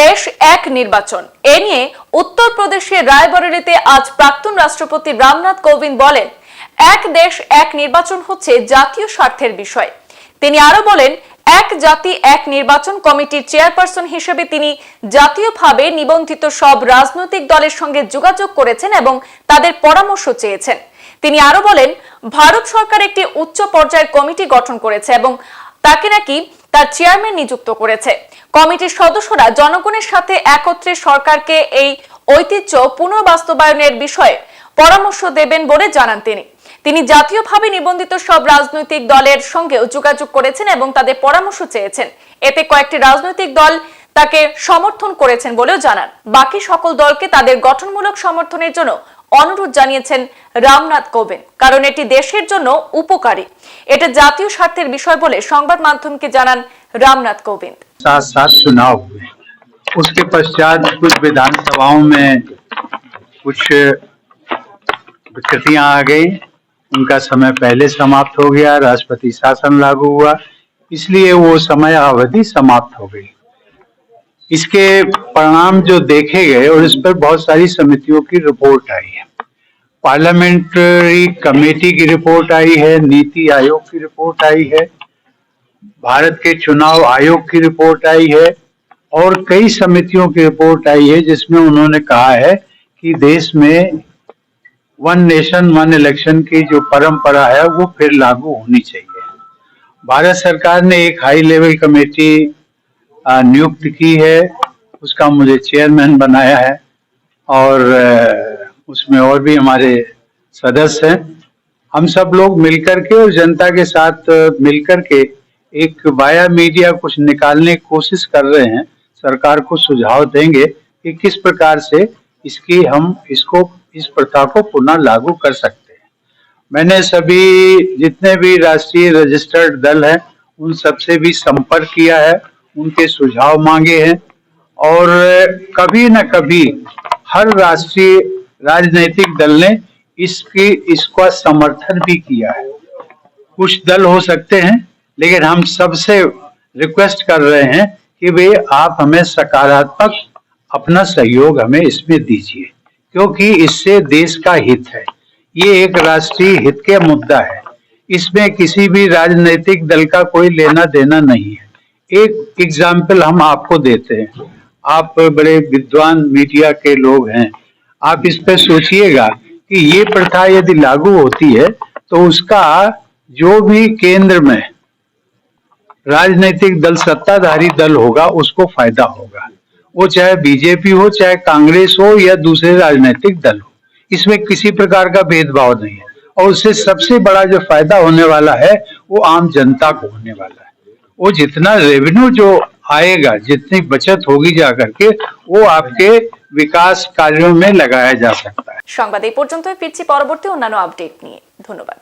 দেশ এক নির্বাচন এ নিয়ে উত্তরপ্রদেশের রায়বরেলিতে আজ প্রাক্তন রাষ্ট্রপতি রামনাথ কোবিন্দ বলেন, এক দেশ এক নির্বাচন হচ্ছে জাতীয় স্বার্থের বিষয়। তিনি আরো বলেন, এক জাতি এক নির্বাচন কমিটির চেয়ারপারসন হিসেবে তিনি জাতীয়ভাবে নিবন্ধিত সব রাজনৈতিক দলের সঙ্গে যোগাযোগ করেছেন এবং তাদের পরামর্শ চেয়েছেন। তিনি আরো বলেন, ভারত সরকার একটি উচ্চ পর্যায়ের কমিটি গঠন করেছে এবং তাকে নাকি তার চেয়ারম্যান নিযুক্ত করেছে। কমিটির সদস্যরা জনগণের সাথে একত্রে সরকারকে এই ঐতিহ্য পুনর্বাস্তবায়নের বিষয়ে পরামর্শ দেবেন বলে জানান তিনি জাতীয়ভাবে নিবন্ধিত সব রাজনৈতিক দলের সঙ্গেও যোগাযোগ করেছেন এবং তাদের পরামর্শ চেয়েছেন। এতে কয়েকটি রাজনৈতিক দল তাকে সমর্থন করেছেন বলেও জানান। বাকি সকল দলকে তাদের গঠনমূলক সমর্থনের জন্য অনুরোধ জানিয়েছেন রামনাথ কোবিন্দ, কারণ এটি দেশের জন্য উপকারী। এটা জাতীয় স্বার্থের বিষয় বলে সংবাদ মাধ্যমকে জানান রামনাথ কোবিন্দ। साथ साथ चुनाव हुए, उसके पश्चात कुछ विधानसभाओं में कुछ विकृतियां आ गई, उनका समय पहले समाप्त हो गया, राष्ट्रपति शासन लागू हुआ, इसलिए वो समय अवधि समाप्त हो गई। इसके परिणाम जो देखे गए और इस पर बहुत सारी समितियों की रिपोर्ट आई है, पार्लियामेंट्री कमेटी की रिपोर्ट आई है, नीति आयोग की रिपोर्ट आई है, भारत के चुनाव आयोग की रिपोर्ट आई है और कई समितियों की रिपोर्ट आई है, जिसमें उन्होंने कहा है कि देश में वन नेशन वन इलेक्शन की जो परंपरा है वो फिर लागू होनी चाहिए। भारत सरकार ने एक हाई लेवल कमेटी नियुक्त की है, उसका मुझे चेयरमैन बनाया है और उसमें और भी हमारे सदस्य हैं। हम सब लोग मिलकर के और जनता के साथ मिलकर के एक वाया मीडिया कुछ निकालने की कोशिश कर रहे हैं। सरकार को सुझाव देंगे कि किस प्रकार से हम इस प्रथा को पुनः लागू कर सकते हैं। मैंने सभी जितने भी राष्ट्रीय रजिस्टर्ड दल हैं उन सबसे भी संपर्क किया है, उनके सुझाव मांगे हैं और कभी न कभी हर राष्ट्रीय राजनीतिक दल ने इसका समर्थन भी किया है। कुछ दल हो सकते हैं, लेकिन हम सबसे रिक्वेस्ट कर रहे हैं कि वे आप हमें सकारात्मक अपना सहयोग हमें इसमें दीजिए, क्योंकि इससे देश का हित है। ये एक राष्ट्रीय हित के मुद्दा है, इसमें किसी भी राजनीतिक दल का कोई लेना देना नहीं है। एक एग्जाम्पल हम आपको देते हैं, आप बड़े विद्वान मीडिया के लोग हैं, आप इस पे सोचिएगा कि ये प्रथा यदि लागू होती है तो उसका जो भी केंद्र में राजनीतिक दल सत्ताधारी दल होगा उसको फायदा होगा, वो चाहे बीजेपी हो, चाहे कांग्रेस हो या दूसरे राजनीतिक दल हो, इसमें किसी प्रकार का भेदभाव नहीं है। और उससे सबसे बड़ा जो फायदा होने वाला है वो आम जनता को होने वाला है। वो जितना रेवेन्यू जो आएगा, जितनी बचत होगी जाकर के, वो आपके विकास कार्यों में लगाया जा सकता है। সংবাদ এই পর্যন্তই, ফিরছি পরবর্তী অন্যান্য আপডেট নিয়ে। ধন্যবাদ।